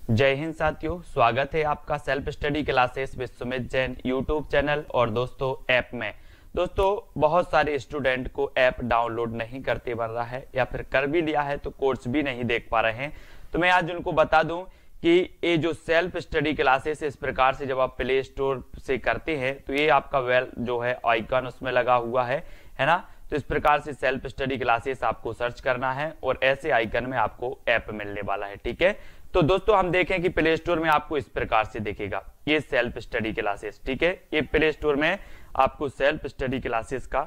जय हिंद साथियों, स्वागत है आपका self study classes with Sumit Jain YouTube channel और दोस्तों ऐप में। दोस्तों बहुत सारे स्टूडेंट को ऐप डाउनलोड नहीं करते बन रहा है या फिर कर भी लिया है तो कोर्स भी नहीं देख पा रहे हैं। तो मैं आज उनको बता दूं कि ये जो सेल्फ स्टडी क्लासेस इस प्रकार से जब आप प्ले स्टोर से करते हैं तो ये आपका वेल जो है आइकन उसमें लगा हुआ है ना। तो इस प्रकार से सेल्फ स्टडी क्लासेस आपको सर्च करना है और ऐसे आइकन में आपको ऐप मिलने वाला है। ठीक है, तो दोस्तों हम देखें कि प्ले स्टोर में आपको इस प्रकार से दिखेगा ये सेल्फ स्टडी क्लासेस। ठीक है, ये प्ले स्टोर में आपको सेल्फ स्टडी क्लासेस का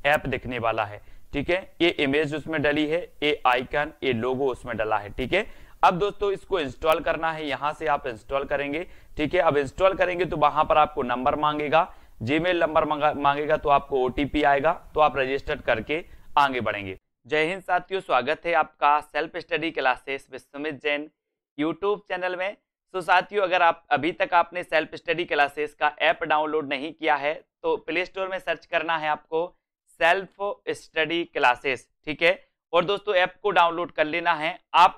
ऐप दिखने वाला है। ठीक है, ये इमेज उसमें डली है, ये आइकन, ये लोगो उसमें डला है। ठीक है, अब दोस्तों इसको इंस्टॉल करना है, यहां से आप इंस्टॉल करेंगे। ठीक है, अब इंस्टॉल करेंगे तो वहां पर आपको नंबर मांगेगा, जीमेल नंबर मांगेगा, तो आपको ओटीपी आएगा, तो आप रजिस्टर करके आगे बढ़ेंगे। जय हिंद साथियों, स्वागत है आपका self study classes with Sumit Jain YouTube channel में। तो साथियों अगर आप अभी तक आपने सेल्फ स्टडी क्लासेस का ऐप डाउनलोड नहीं किया है तो प्ले स्टोर में सर्च करना है आपको सेल्फ स्टडी क्लासेस। ठीक है, और दोस्तों ऐप को डाउनलोड कर लेना है। आप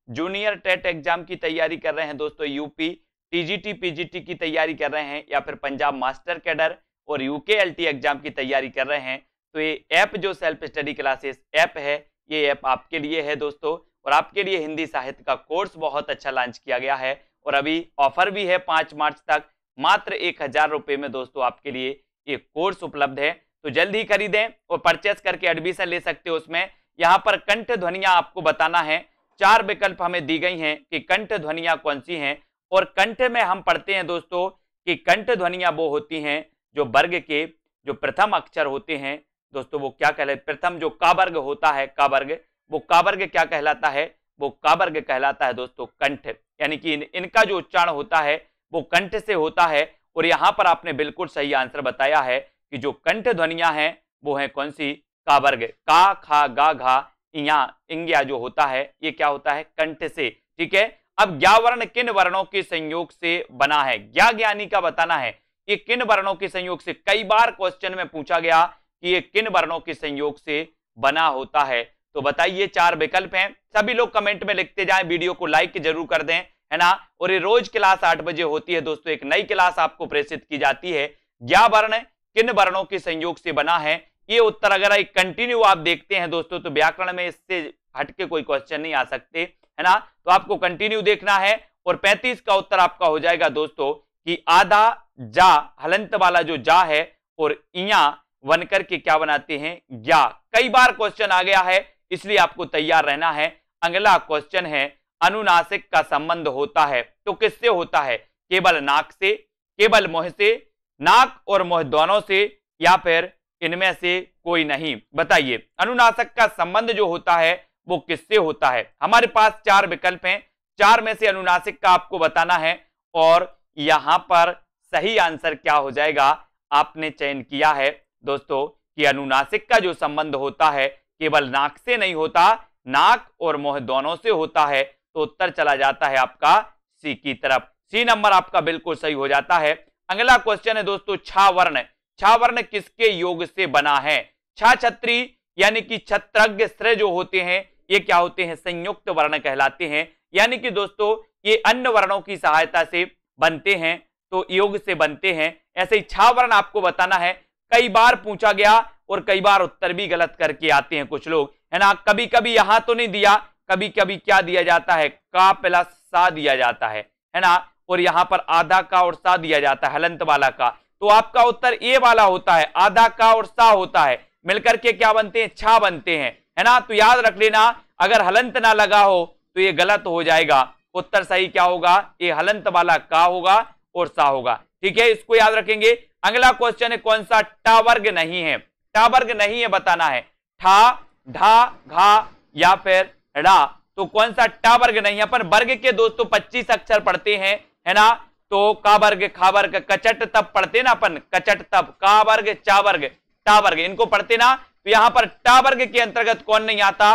जूनियर टेट एग्जाम की तैयारी कर रहे हैं दोस्तों, यूपी टीजीटी पीजीटी की तैयारी कर रहे हैं या फिर पंजाब मास्टर कैडर और यूकेएलटी एग्जाम की तैयारी कर रहे हैं तो ये ऐप जो सेल्फ स्टडी क्लासेस ऐप है ये ऐप आपके लिए है दोस्तों। और आपके लिए हिंदी साहित्य का कोर्स बहुत अच्छा लॉन्च किया गया है और अभी ऑफर भी है 5 मार्च तक, मात्र 1000 रुपए में दोस्तों आपके लिए ये कोर्स उपलब्ध है। तो जल्द ही खरीदें और परचेस करके एडमिशन ले सकते हो। उसमें यहाँ पर कंठ ध्वनियां आपको बताना है, 4 विकल्प हमें दी गई हैं कि कंठ ध्वनियां कौन सी हैं। और कंठ में हम पढ़ते हैं दोस्तों कि कंठ ध्वनियां वो होती हैं जो वर्ग के जो प्रथम अक्षर होते हैं दोस्तों, वो क्या कहलाते, प्रथम जो का वर्ग होता है, का वर्ग, वो का वर्ग क्या कहलाता है, वो का वर्ग कहलाता है दोस्तों कंठ। यानी कि इनका जो उच्चारण होता है वो कंठ से होता है। और यहां पर आपने बिल्कुल सही आंसर बताया है कि जो कंठ ध्वनियां हैं वो है कौन सी, का वर्ग, का खा गा घा इया इंग्या जो होता है ये क्या होता है, कंठ से। ठीक है, अब ज्ञा वर्ण किन वर्णों के संयोग से बना है, ज्ञा ज्ञानी का बताना है ये किन वर्णों के संयोग से। कई बार क्वेश्चन में पूछा गया कि ये किन वर्णों के संयोग से बना होता है, तो बताइए। 4 विकल्प हैं, सभी लोग कमेंट में लिखते जाएं, वीडियो को लाइक जरूर कर दें, है ना। और ये रोज क्लास 8 बजे होती है दोस्तों, एक नई क्लास आपको प्रेषित की जाती है। ज्ञा वर्ण किन वर्णों के संयोग से बना है, ये उत्तर अगर एक कंटिन्यू आप देखते हैं दोस्तों तो व्याकरण में इससे हटके कोई क्वेश्चन नहीं आ सकते, है ना। तो आपको कंटिन्यू देखना है। और 35 का उत्तर आपका हो जाएगा दोस्तों कि आधा जा, हलंत वाला जो जा है और इया बनकर के क्या बनाते हैं, ज्ञा। कई बार क्वेश्चन आ गया है इसलिए आपको तैयार रहना है। अगला क्वेश्चन है अनुनासिक का संबंध होता है तो किससे होता है, केवल नाक से, केवल मुंह से, नाक और मुंह दोनों से, या फिर इनमें से कोई नहीं। बताइए अनुनासिक का संबंध जो होता है वो किससे होता है। हमारे पास 4 विकल्प हैं, 4 में से अनुनासिक का आपको बताना है। और यहां पर सही आंसर क्या हो जाएगा, आपने चयन किया है दोस्तों कि अनुनासिक का जो संबंध होता है केवल नाक से नहीं होता, नाक और मुंह दोनों से होता है। तो उत्तर चला जाता है आपका सी की तरफ, सी नंबर आपका बिल्कुल सही हो जाता है। अगला क्वेश्चन है दोस्तों छा वर्ण, छा वर्ण किसके योग से बना है। छा छत्री यानी कि छत्रज्ञ श्रेय जो होते हैं ये क्या होते हैं, संयुक्त वर्ण कहलाते हैं। यानी कि दोस्तों ये अन्य वर्णों की सहायता से बनते हैं तो योग से बनते हैं। ऐसे ही छा वर्ण आपको बताना है, कई बार पूछा गया और कई बार उत्तर भी गलत करके आते हैं कुछ लोग, है ना। कभी कभी यहां तो नहीं दिया, कभी कभी क्या दिया जाता है, का प्लस सा दिया जाता है ना। और यहां पर आधा का और सा दिया जाता है हलंत वाला का, तो आपका उत्तर ए वाला होता है, आधा का और सा होता है, मिलकर के क्या बनते हैं, छा बनते हैं, है ना। तो याद रख लेना अगर हलंत ना लगा हो तो ये गलत हो जाएगा। उत्तर सही क्या होगा, ये हलंत वाला का होगा और सा होगा। ठीक है, इसको याद रखेंगे। अगला क्वेश्चन है कौन सा टा वर्ग नहीं है, टा वर्ग नहीं है बताना है, ठा ढा घा या फिर ड़ा, तो कौन सा टा वर्ग नहीं है। अपन वर्ग के दोस्तों 25 अक्षर पढ़ते हैं, है ना। तो का वर्ग, खा वर्ग, कचट तब पढ़ते ना अपन, कचट तब, का वर्ग, चा वर्ग, टा वर्ग, इनको पढ़ते ना। तो यहां पर टा वर्ग के अंतर्गत कौन नहीं आता,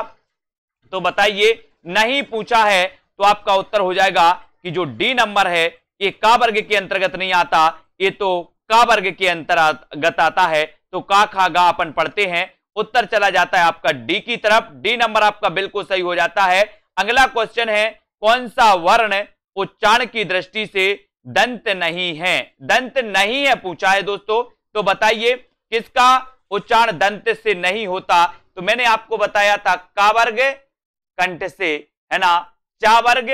तो बताइए। नहीं पूछा है तो आपका उत्तर हो जाएगा कि जो डी नंबर है ये का वर्ग के अंतर्गत नहीं आता, ये तो का वर्ग के अंतर्गत आता है। तो का खा गा अपन पढ़ते हैं, उत्तर चला जाता है आपका डी की तरफ, डी नंबर आपका बिल्कुल सही हो जाता है। अगला क्वेश्चन है कौन सा वर्ण उच्चारण की दृष्टि से दंत नहीं है? दंत नहीं है पूछा है दोस्तों, तो बताइए किसका उच्चारण दंत से नहीं होता? तो मैंने आपको बताया था का वर्ग कंठ से, है ना। चा वर्ग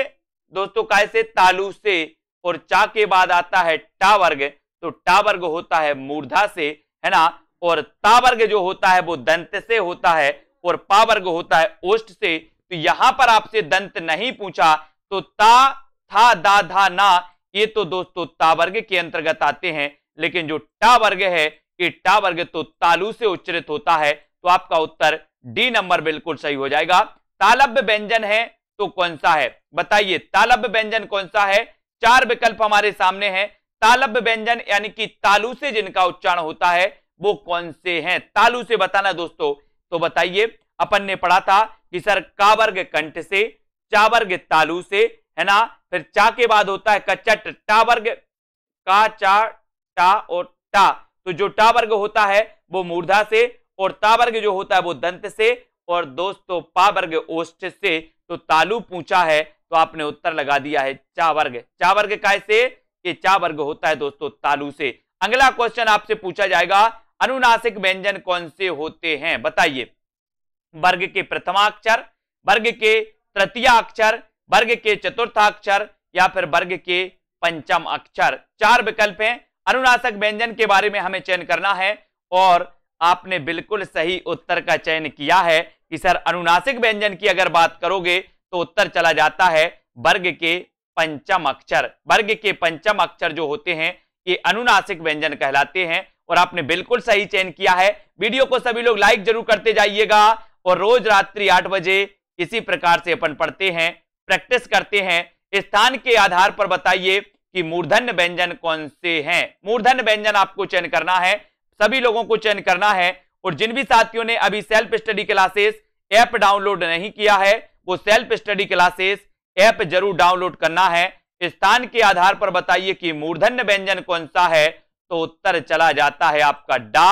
दोस्तों कैसे? तालु से, और चा के बाद आता है टा वर्ग, तो टा वर्ग होता है मूर्धा से, है ना। और ता वर्ग जो होता है वो दंत से होता है, और पा वर्ग होता है ओष्ठ से। तो यहां पर आपसे दंत नहीं पूछा, तो ता, था, दा, धा, ना, ये तो दोस्तों ता वर्ग के अंतर्गत आते हैं। लेकिन जो टा वर्ग है, ये टा वर्ग तो तालु से उच्चरित होता है, तो आपका उत्तर डी नंबर बिल्कुल सही हो जाएगा। तालव्य व्यंजन है तो कौन सा है? बताइए तालव्य व्यंजन कौन सा है? 4 विकल्प हमारे सामने हैं। तालव्य व्यंजन यानी कि तालु से जिनका उच्चारण होता है वो कौन से हैं? तालु से बताना दोस्तों। तो बताइए, अपन ने पढ़ा था कि सर का वर्ग कंठ से, चा वर्ग तालु से, है ना। फिर चा के बाद होता है कचट, टा वर्ग का, चा, टा और टा, तो जो टा वर्ग होता है वो मूर्धा से, और ता वर्ग जो होता है वो दंत से, और दोस्तों पा वर्ग ओष्ठ से। तो तालु पूछा है तो आपने उत्तर लगा दिया है चा वर्ग। चा वर्ग कैसे? ये चा वर्ग होता है दोस्तों तालु से। अगला क्वेश्चन आपसे पूछा जाएगा, अनुनासिक व्यंजन कौन से होते हैं? बताइए। वर्ग के प्रथमाक्षर, वर्ग के तृतीयाक्षर, वर्ग के चतुर्थाक्षर, या फिर वर्ग के पंचम अक्षर। 4 विकल्प हैं। अनुनासिक व्यंजन के बारे में हमें चयन करना है, और आपने बिल्कुल सही उत्तर का चयन किया है कि सर अनुनासिक व्यंजन की अगर बात करोगे तो उत्तर चला जाता है वर्ग के पंचम अक्षर। वर्ग के पंचम अक्षर जो होते हैं ये अनुनासिक व्यंजन कहलाते हैं, और आपने बिल्कुल सही चयन किया है। वीडियो को सभी लोग लाइक जरूर करते जाइएगा, और रोज रात्रि 8 बजे इसी प्रकार से अपन पढ़ते हैं, प्रैक्टिस करते हैं। स्थान के आधार पर बताइए कि मूर्धन्य व्यंजन कौन से हैं? मूर्धन्य व्यंजन आपको चयन करना है, सभी लोगों को चयन करना है। और जिन भी साथियों ने अभी self study classes app download नहीं किया है, वो सेल्फ स्टडी क्लासेस ऐप जरूर डाउनलोड करना है। स्थान के आधार पर बताइए कि मूर्धन्य व्यंजन कौन सा है, तो उत्तर चला जाता है आपका डा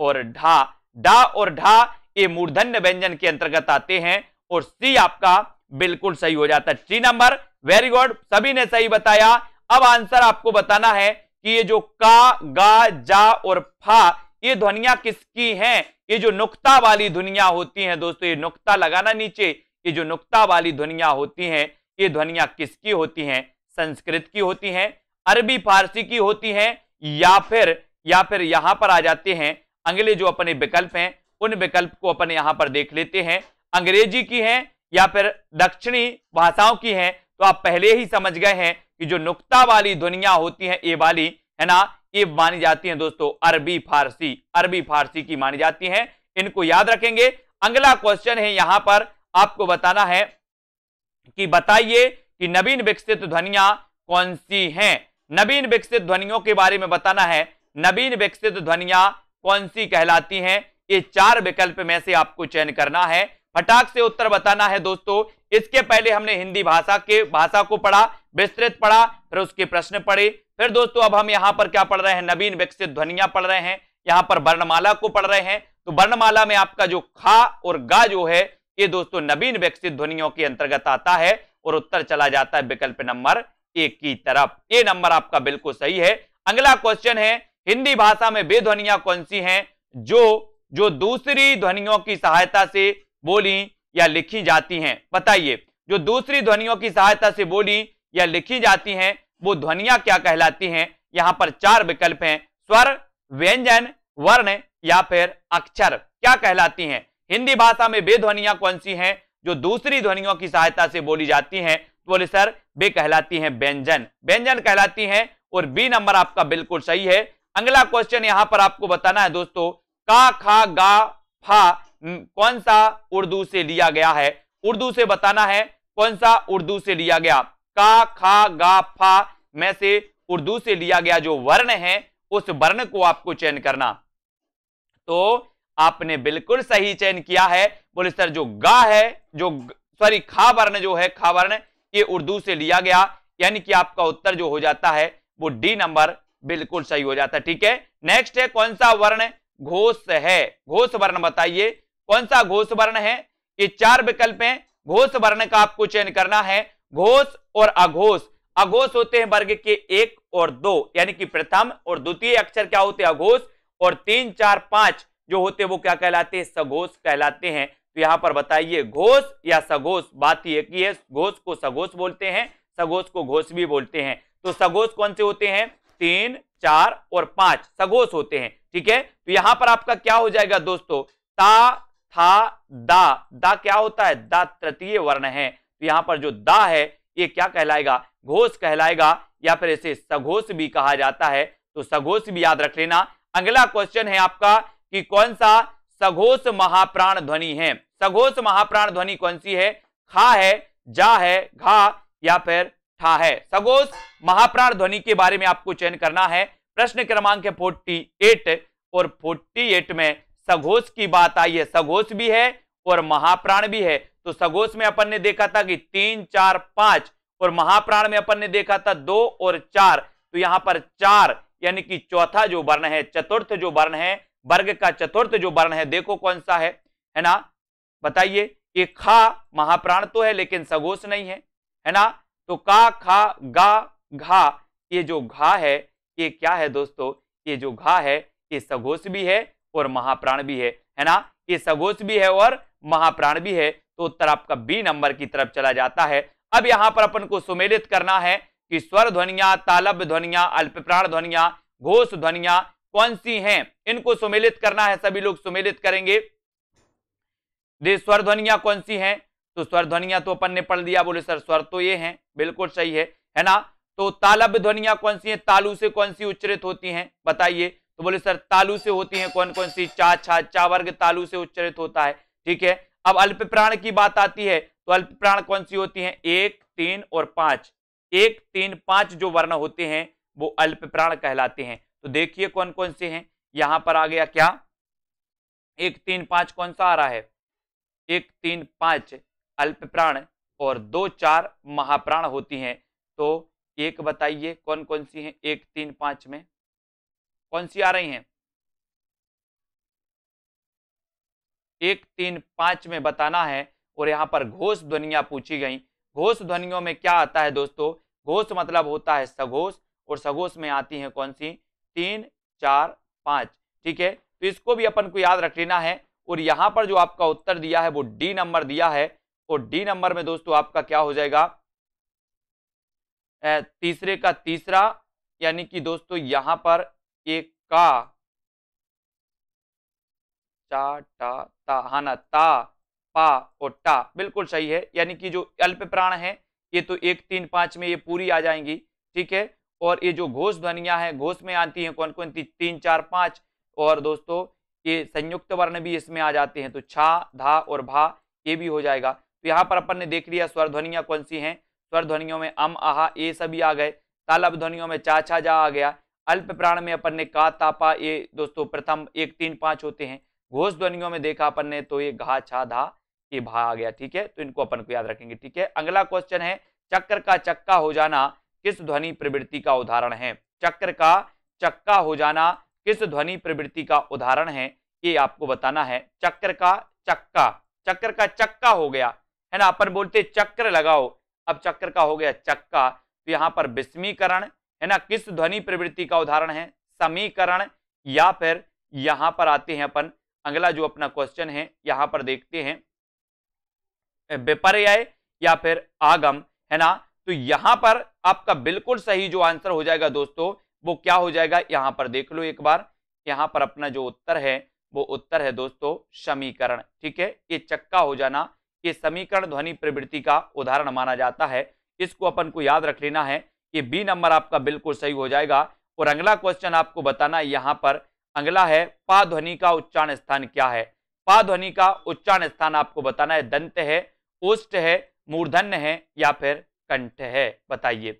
और ढा। डा और ढा ये मूर्धन्य व्यंजन के अंतर्गत आते हैं, और सी आपका बिल्कुल सही हो जाता है। 3 नंबर, वेरी गुड, सभी ने सही बताया। अब आंसर आपको बताना है कि ये जो का, गा, जा और फा, ये ध्वनियां किसकी हैं? ये जो नुक्ता वाली ध्वनियां होती हैं दोस्तों, ये नुक्ता लगाना नीचे, ये जो नुक्ता वाली ध्वनियां होती हैं ये ध्वनियां किसकी होती हैं? संस्कृत की होती हैं, अरबी फारसी की होती हैं, या फिर यहां पर आ जाते हैं अगले जो अपने विकल्प हैं, उन विकल्प को अपन यहां पर देख लेते हैं। अंग्रेजी की हैं या फिर दक्षिणी भाषाओं की हैं। तो आप पहले ही समझ गए हैं कि जो नुक्ता वाली ध्वनियां होती हैं ये वाली, है ना, ये मानी जाती हैं दोस्तों अरबी फारसी की मानी जाती हैं। इनको याद रखेंगे। अगला क्वेश्चन है, यहां पर आपको बताना है कि बताइए कि नवीन विकसित ध्वनियां कौन सी हैं? नवीन विकसित ध्वनियों के बारे में बताना है। नवीन विकसित ध्वनियां कौन सी कहलाती हैं? ये 4 विकल्प में से आपको चयन करना है, फटाक से उत्तर बताना है दोस्तों। इसके पहले हमने हिंदी भाषा को पढ़ा, विस्तृत पढ़ा, फिर उसके प्रश्न पढ़े। फिर दोस्तों अब हम यहां पर क्या पढ़ रहे हैं? नवीन विकसित ध्वनियां पढ़ रहे हैं। यहां पर वर्णमाला को पढ़ रहे हैं। तो वर्णमाला में आपका जो खा और गा जो है ये दोस्तों नवीन विकसित ध्वनियों के अंतर्गत आता है, और उत्तर चला जाता है विकल्प नंबर 1 की तरफ। ये नंबर आपका बिल्कुल सही है। अगला क्वेश्चन है, हिंदी भाषा में वे ध्वनियां कौन सी हैं जो दूसरी ध्वनियों की सहायता से बोली या लिखी जाती हैं? बताइए, जो दूसरी ध्वनियों की सहायता से बोली या लिखी जाती हैं वो ध्वनियां क्या कहलाती हैं? यहां पर 4 विकल्प हैं, स्वर, व्यंजन, वर्ण या फिर अक्षर, क्या कहलाती हैं? हिंदी भाषा में वे ध्वनियां कौन सी हैं जो दूसरी ध्वनियों की सहायता से बोली जाती हैं? तो बोले सर वे कहलाती हैं व्यंजन कहलाती हैं, और बी नंबर आपका बिल्कुल सही है। अगला क्वेश्चन यहां पर आपको बताना है दोस्तों, का, खा, गा, फा कौन सा उर्दू से लिया गया है? उर्दू से बताना है कौन सा उर्दू से लिया गया। का, खा, गा, फा में से उर्दू से लिया गया जो वर्ण है उस वर्ण को आपको चयन करना। तो आपने बिल्कुल सही चयन किया है। बोले सर जो गा है, खा वर्ण जो है, खा वर्ण ये उर्दू से लिया गया, यानी कि आपका उत्तर जो हो जाता है वो डी नंबर बिल्कुल सही हो जाता है। ठीक है, नेक्स्ट है कौन सा वर्ण घोष है? घोष वर्ण बताइए कौन सा घोष वर्ण है? ये 4 विकल्प हैं, घोष वर्ण का आपको चयन करना है। घोष और अघोष, अघोष होते हैं वर्ग के 1 और 2, यानी कि प्रथम और द्वितीय अक्षर क्या होते हैं अघोष, और 3, 4, 5 जो होते हैं वो क्या कहलाते हैं सघोष कहलाते हैं। तो यहां पर बताइए घोष या सघोष, बात यह की है घोष को सघोष बोलते हैं, सघोष को घोष भी बोलते हैं। तो सघोष कौन से होते हैं 3, 4 और 5 सघोष होते हैं, ठीक है। तो यहां पर आपका क्या हो जाएगा दोस्तों ता, था, दा, दा क्या होता है दा तृतीय वर्ण है, तो यहां पर जो दा है ये क्या कहलाएगा घोष कहलाएगा, या फिर इसे सघोष भी कहा जाता है। तो सघोष भी याद रख लेना। अगला क्वेश्चन है आपका कि कौन सा सघोष महाप्राण ध्वनि है, सघोष महाप्राण ध्वनि कौन सी है, खा है, जा है, घा या फिर ठा है। सघोष महाप्राण ध्वनि के बारे में आपको चयन करना है। प्रश्न क्रमांक 48 और 48 में सघोष की बात आई है, सघोष भी है और महाप्राण भी है। तो सघोष में अपन ने देखा था कि 3, 4, 5 और महाप्राण में अपन ने देखा था 2 और 4। तो यहां पर 4 यानी कि चौथा जो वर्ण है, चतुर्थ जो वर्ण है, वर्ग का चतुर्थ जो वर्ण है, देखो कौन सा है ना, बताइए। ये खा महाप्राण तो है लेकिन सघोष नहीं है ना। तो का, खा, गा, घा, ये जो घा है ये क्या है दोस्तों, ये जो घा है ये सघोष भी है और महाप्राण भी है ना, ये सघोष भी है और महाप्राण भी है। तो उत्तर आपका बी नंबर की तरफ चला जाता है। अब यहां पर अपन को सुमेलित करना है कि स्वर ध्वनियां, तालब्य ध्वनियां, अल्पप्राण ध्वनियां, घोष ध्वनियां कौन सी हैं, इनको सुमेलित करना है। सभी लोग सुमेलित करेंगे। स्वर ध्वनियां कौन सी हैं, तो स्वर ध्वनियां तो अपन ने पढ़ दिया, बोले सर स्वर तो ये हैं, बिल्कुल सही है ना। तो तालब्य ध्वनियां कौन सी हैं, तालु से कौन सी उच्चरित होती हैं बताइए, तो बोले सर तालु से होती हैं कौन कौन सी, चा, छा, चा वर्ग तालु से उच्चरित होता है, ठीक है। अब अल्पप्राण की बात आती है तो अल्पप्राण कौन सी होती हैं 1, 3 और 5, 1, 3, 5 जो वर्ण होते हैं वो अल्पप्राण कहलाते हैं। तो देखिए कौन कौन से हैं, यहां पर आ गया क्या 1, 3, 5 कौन सा आ रहा है 1, 3, 5 अल्पप्राण और 2, 4 महाप्राण होती हैं। तो एक बताइए कौन कौन सी हैं 1, 3, 5 में कौन सी आ रही हैं, 1, 3, 5 में बताना है। और यहां पर घोष ध्वनियां पूछी गई। घोष ध्वनियों में क्या आता है दोस्तों, घोष मतलब होता है सघोष, और सघोष में आती हैं कौन सी 3, 4, 5, ठीक है। तो इसको भी अपन को याद रख लेना है। और यहां पर जो आपका उत्तर दिया है वो डी नंबर दिया है, और डी नंबर में दोस्तों आपका क्या हो जाएगा तीसरे का तीसरा, यानी कि दोस्तों यहां पर एक का, चा, टा, ता, हाँ ना, ता, पा और टा, बिल्कुल सही है। यानी कि जो अल्पप्राण है ये तो 1, 3, 5 में ये पूरी आ जाएंगी, ठीक है। और ये जो घोष ध्वनियां हैं घोष में आती हैं कौन कौन सी 3, 4, 5, और दोस्तों ये संयुक्त वर्ण भी इसमें आ जाते हैं, तो छा, धा और भा ये भी हो जाएगा। तो यहाँ पर अपन ने देख लिया स्वर ध्वनियां कौन सी हैं, स्वर ध्वनियों में अम, आहा ये सभी आ गए। तालब्य ध्वनियों में चा, छा, जा आ गया। अल्प प्राण में अपन ने का, ता, पा ये दोस्तों प्रथम 1, 3, 5 होते हैं। घोष ध्वनियों में देखा अपन ने तो ये घा, छा, धा ये भा आ गया, ठीक है। तो इनको अपन को याद रखेंगे, ठीक है। अगला क्वेश्चन है चक्र का चक्का हो जाना किस ध्वनि प्रवृत्ति का उदाहरण है। चक्र का चक्का हो जाना किस ध्वनि प्रवृत्ति का उदाहरण है, ये आपको बताना है। चक्र का चक्का, चक्र का चक्का हो गया है ना, अपन बोलते चक्र लगाओ, अब चक्र का हो गया चक्का। तो यहां पर विस्मीकरण है ना किस ध्वनि प्रवृत्ति का उदाहरण है, समीकरण, या फिर यहां पर आते हैं अपन अगला जो अपना क्वेश्चन है यहां पर देखते हैं विपर्यय या फिर आगम, है ना। तो यहां पर आपका बिल्कुल सही जो आंसर हो जाएगा दोस्तों वो क्या हो जाएगा, यहां पर देख लो एक बार, यहां पर अपना जो उत्तर है वो उत्तर है दोस्तों समीकरण, ठीक है। ये चक्का हो जाना ये समीकरण ध्वनि प्रवृत्ति का उदाहरण माना जाता है, इसको अपन को याद रख लेना है। ये बी नंबर आपका बिल्कुल सही हो जाएगा। और अगला क्वेश्चन आपको बताना है, यहां पर अगला है पा ध्वनि का उच्चारण स्थान क्या है। पा ध्वनि का उच्चारण स्थान आपको बताना है, दंत है, ओष्ठ है, मूर्धन्य है या फिर कंठ है, बताइए।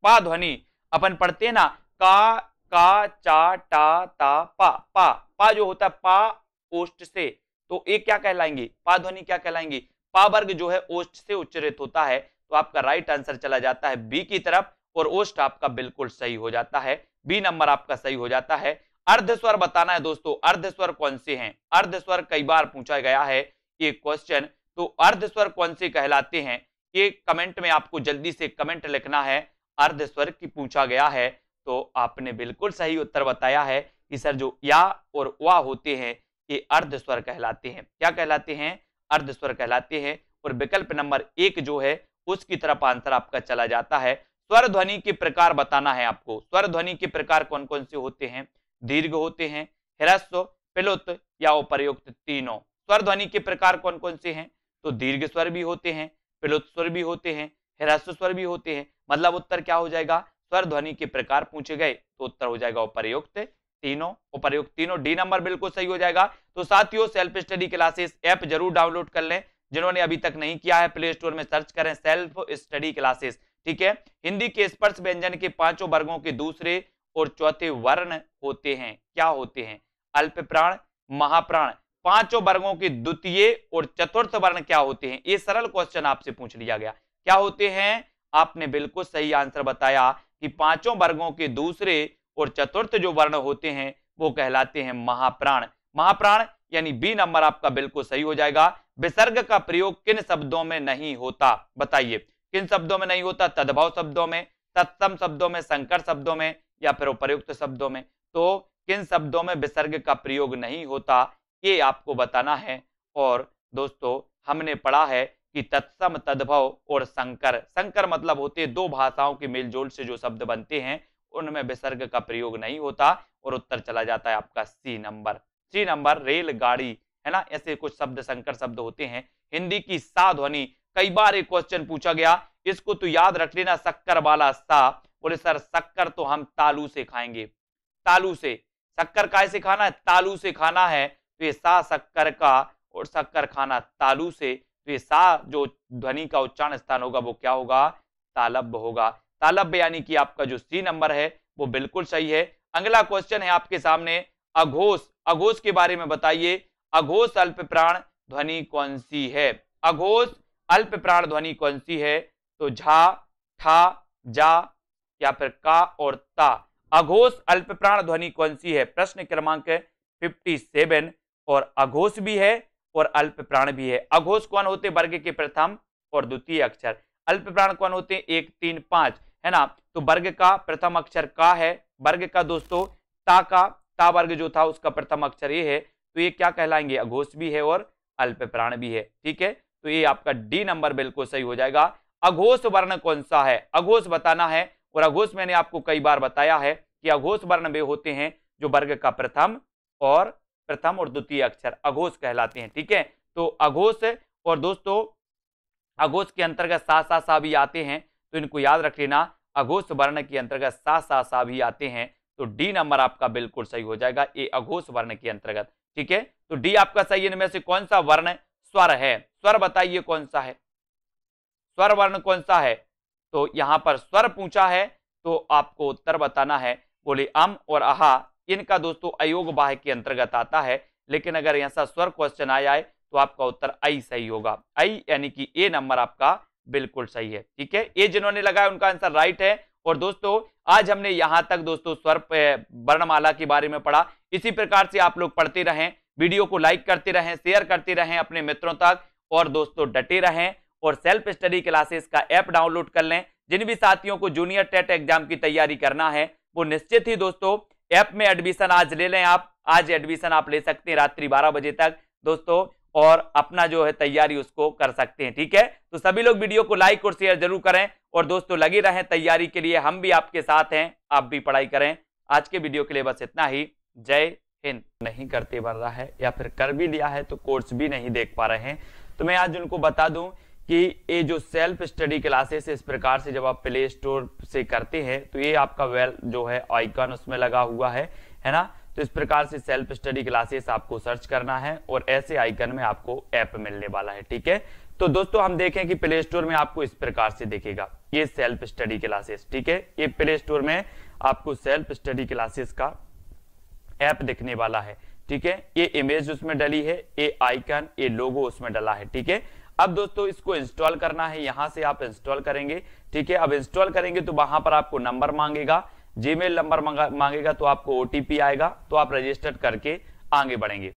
पा ध्वनि अपन पढ़ते हैं ना का, चा, टा, ता, पा, पा, पा जो होता है पा ओष्ठ से, तो ये क्या कहलाएंगी, पा ध्वनि क्या कहलाएंगी, पा वर्ग जो है ओष्ठ से उच्चरित होता है। तो आपका राइट आंसर चला जाता है बी की तरफ, और ओष्ठ आपका बिल्कुल सही हो जाता है, बी नंबर आपका सही हो जाता है। अर्धस्वर बताना है दोस्तों, अर्धस्वर कौन से हैं, अर्धस्वर कई बार पूछा गया है ये क्वेश्चन। तो अर्धस्वर कौन से कहलाते हैं ये कमेंट में आपको जल्दी से कमेंट लिखना है, अर्ध स्वर की पूछा गया है। तो आपने बिल्कुल सही उत्तर बताया है कि सर जो या और वा होते हैं ये अर्ध स्वर कहलाते हैं। क्या कहलाते हैं? अर्ध स्वर कहलाते हैं। और विकल्प नंबर 1 जो है उसकी तरफ आंसर आपका चला जाता है। स्वर ध्वनि के प्रकार बताना है आपको। स्वर ध्वनि के प्रकार कौन कौन से होते हैं? दीर्घ होते हैं, ह्रस्व, प्लुत या उपर्युक्त तीनों। स्वर ध्वनि के प्रकार कौन कौन से हैं? तो दीर्घ स्वर भी होते हैं, प्लुत स्वर भी होते हैं, ह्रस्व स्वर भी होते हैं। मतलब उत्तर क्या हो जाएगा? स्वर ध्वनि के प्रकार पूछे गए तो उत्तर हो जाएगा उपर्युक्त तीनों। उपर्युक्त तीनों, डी नंबर बिल्कुल सही हो जाएगा। तो साथियों सेल्फ स्टडी क्लासेस ऐप जरूर डाउनलोड कर लें। जिन्होंने अभी तक नहीं किया है प्ले स्टोर में सर्च करें सेल्फ स्टडी क्लासेस। ठीक है। हिंदी के स्पर्श व्यंजन के पांचों वर्गों के दूसरे और चौथे वर्ण होते हैं। क्या होते हैं? अल्प प्राण, महाप्राण। पांचों वर्गों के द्वितीय और चतुर्थ वर्ण क्या होते हैं? ये सरल क्वेश्चन आपसे पूछ लिया गया। क्या होते हैं? आपने बिल्कुल सही आंसर बताया कि पांचों वर्गों के दूसरे और चतुर्थ जो वर्ण होते हैं वो कहलाते हैं महाप्राण। महाप्राण यानी बी नंबर आपका बिल्कुल सही हो जाएगा। विसर्ग का प्रयोग किन शब्दों में नहीं होता? बताइए किन शब्दों में नहीं होता? तद्भव शब्दों में, तत्सम शब्दों में, संकर शब्दों में या फिर उपर्युक्त शब्दों में। तो किन शब्दों में विसर्ग का प्रयोग नहीं होता ये आपको बताना है। और दोस्तों हमने पढ़ा है कि तत्सम, तद्भव और संकर। संकर मतलब होते हैं दो भाषाओं के मेलजोल से जो शब्द बनते हैं उनमें विसर्ग का प्रयोग नहीं होता। और उत्तर चला जाता है आपका सी नंबर। सी नंबर रेलगाड़ी, है ना। ऐसे कुछ शब्द संकर शब्द होते हैं। हिंदी की सा ध्वनि, कई बार एक क्वेश्चन पूछा गया, इसको तो याद रख लेना, शक्कर वाला सा। बोले सर शक्कर तो हम तालू से खाएंगे। तालू से शक्कर काय से खाना है? तालू से खाना है। तो ये सा शक्कर का और शक्कर खाना तालू से। तो ये सा जो ध्वनि का उच्चारण स्थान होगा वो क्या होगा? तालब्य होगा। तालब्य यानी कि आपका जो सी नंबर है वो बिल्कुल सही है। अगला क्वेश्चन है आपके सामने अघोष। अघोष के बारे में बताइए। अघोष अल्प प्राण ध्वनि कौन सी है? अघोष अल्प प्राण ध्वनि कौन सी है? तो झा, ठा, जा या फिर का और ता। अघोष अल्प प्राण ध्वनि कौन सी है? प्रश्न क्रमांक 57। और अघोष भी है और अल्प प्राण भी है। अघोष कौन होते? वर्ग के प्रथम और द्वितीय अक्षर। अल्प प्राण कौन होते हैं? 1, 3, 5, है ना। तो वर्ग का प्रथम अक्षर का है। वर्ग का दोस्तों ता का, ता वर्ग जो था उसका प्रथम अक्षर ये है। तो ये क्या कहलाएंगे? अघोष भी है और अल्प प्राण भी है। ठीक है। तो ये आपका डी नंबर बिल्कुल सही हो जाएगा। अघोष वर्ण कौन सा है? अघोष बताना है। और अघोष मैंने आपको कई बार बताया है कि अघोष वर्ण वे होते हैं जो वर्ग का प्रथम और द्वितीय अक्षर अघोष कहलाते हैं। ठीक है। तो अघोष और दोस्तों अघोष के अंतर्गत सा सा सा भी आते हैं। तो इनको याद रख लेना। अघोष वर्ण के अंतर्गत सा सा सा भी आते हैं। तो डी नंबर आपका बिल्कुल सही हो जाएगा, ये अघोष वर्ण के अंतर्गत। ठीक है। तो डी आपका सही। इनमें से कौन सा वर्ण स्वर है? स्वर बताइए कौन सा है? स्वर वर्ण कौन सा है? तो यहां पर स्वर पूछा है तो आपको उत्तर बताना है। बोले अम और आहा, इनका दोस्तों अयोग बाह्य के अंतर्गत आता है। लेकिन अगर ऐसा स्वर क्वेश्चन आ जाए तो आपका उत्तर आई सही होगा। आई यानी कि ए नंबर आपका बिल्कुल सही है। ठीक है। ये जिन्होंने लगाया उनका आंसर राइट है। और दोस्तों आज हमने यहां तक दोस्तों स्वर वर्णमाला के बारे में पढ़ा। इसी प्रकार से आप लोग पढ़ते रहें, वीडियो को लाइक करते रहें, शेयर करते रहें अपने मित्रों तक। और दोस्तों डटे रहें और सेल्फ स्टडी क्लासेस का ऐप डाउनलोड कर लें। जिन भी साथियों को जूनियर टेट एग्जाम की तैयारी करना है वो निश्चित ही दोस्तों ऐप में एडमिशन आज ले लें। आप आज एडमिशन आप ले सकते हैं रात्रि 12 बजे तक दोस्तों, और अपना जो है तैयारी उसको कर सकते हैं। ठीक है। तो सभी लोग वीडियो को लाइक और शेयर जरूर करें। और दोस्तों लगे रहें तैयारी के लिए, हम भी आपके साथ हैं, आप भी पढ़ाई करें। आज के वीडियो के लिए बस इतना ही। जय हिंद। नहीं करते बन रहा है या फिर कर भी लिया है तो कोर्स भी नहीं देख पा रहे हैं, तो मैं आज उनको बता दूं कि ये जो सेल्फ स्टडी क्लासेस इस प्रकार से जब आप प्ले स्टोर से करते हैं तो ये आपका वेल जो है आइकन उसमें लगा हुआ है ना। तो इस प्रकार से सेल्फ स्टडी क्लासेस आपको सर्च करना है और ऐसे आइकन में आपको ऐप मिलने वाला है। ठीक है। तो दोस्तों हम देखें कि प्ले स्टोर में आपको इस प्रकार से दिखेगा ये सेल्फ स्टडी क्लासेस। ठीक है। ये प्ले स्टोर में आपको सेल्फ स्टडी क्लासेस का ऐप दिखने वाला है। ठीक है। ये इमेज उसमें डली है, ये आइकन, ये लोगो उसमें डला है। ठीक है। अब दोस्तों इसको इंस्टॉल करना है, यहां से आप इंस्टॉल करेंगे। ठीक है। अब इंस्टॉल करेंगे तो वहां पर आपको नंबर मांगेगा, जीमेल नंबर मांगेगा, तो आपको ओटीपी आएगा, तो आप रजिस्टर करके आगे बढ़ेंगे।